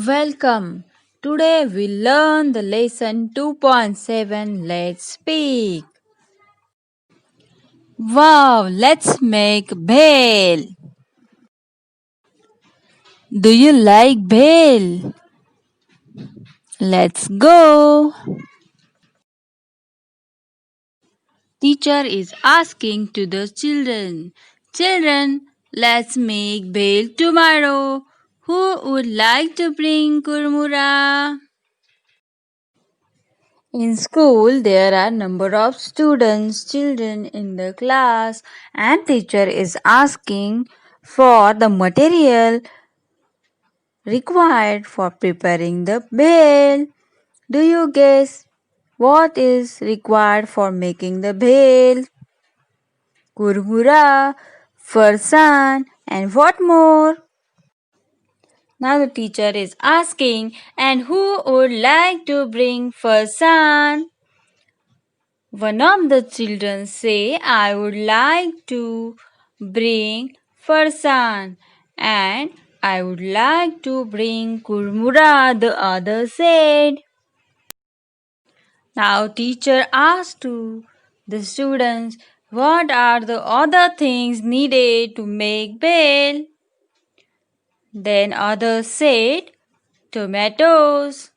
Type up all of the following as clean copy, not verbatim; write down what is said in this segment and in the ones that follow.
Welcome. Today we learn the lesson 2.7. Let's speak. Wow, let's make bhel. Do you like bhel? Let's go. Teacher is asking to the children. Children, let's make bhel tomorrow. Who would like to bring kurmura? In school, there are number of students, children in the class, and teacher is asking for the material required for preparing the bhel. Do you guess what is required for making the bhel? Kurmura, farsan, and what more? Now the teacher is asking, and who would like to bring farsan? One of the children say, I would like to bring farsan and I would like to bring kurmura, the other said. Now teacher asked to the students, what are the other things needed to make bhel? Then others said, tomatoes.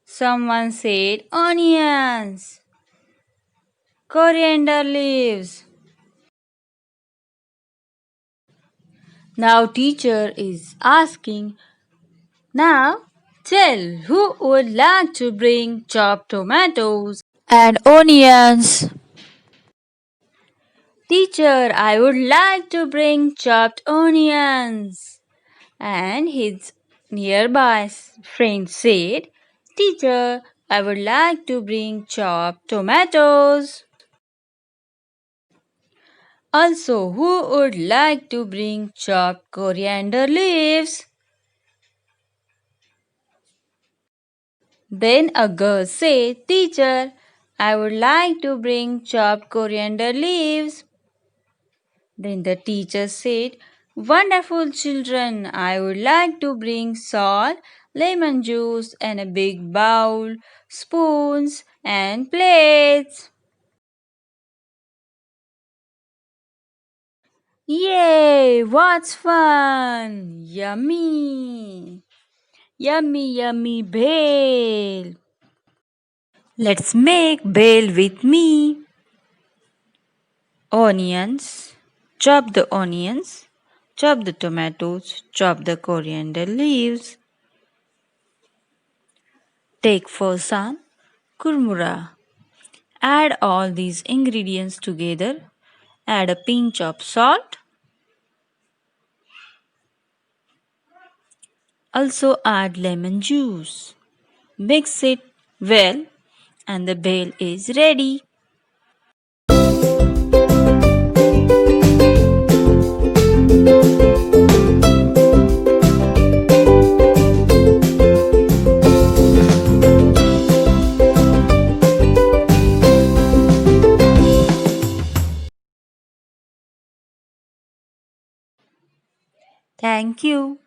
Someone said, onions, coriander leaves. Now teacher is asking, now tell who would like to bring chopped tomatoes and onions. Teacher, I would like to bring chopped onions. And his nearby friend said, Teacher, I would like to bring chopped tomatoes. Also, who would like to bring chopped coriander leaves? Then a girl said, Teacher, I would like to bring chopped coriander leaves. Then the teacher said, Wonderful children, I would like to bring salt, lemon juice, and a big bowl, spoons, and plates. Yay! What's fun? Yummy! Yummy, yummy bhel! Let's make bhel with me. Onions. Chop the onions. Chop the tomatoes. Chop the coriander leaves. Take for some kurmura. Add all these ingredients together. Add a pinch of salt. Also add lemon juice. Mix it well and the bhel is ready. Thank you.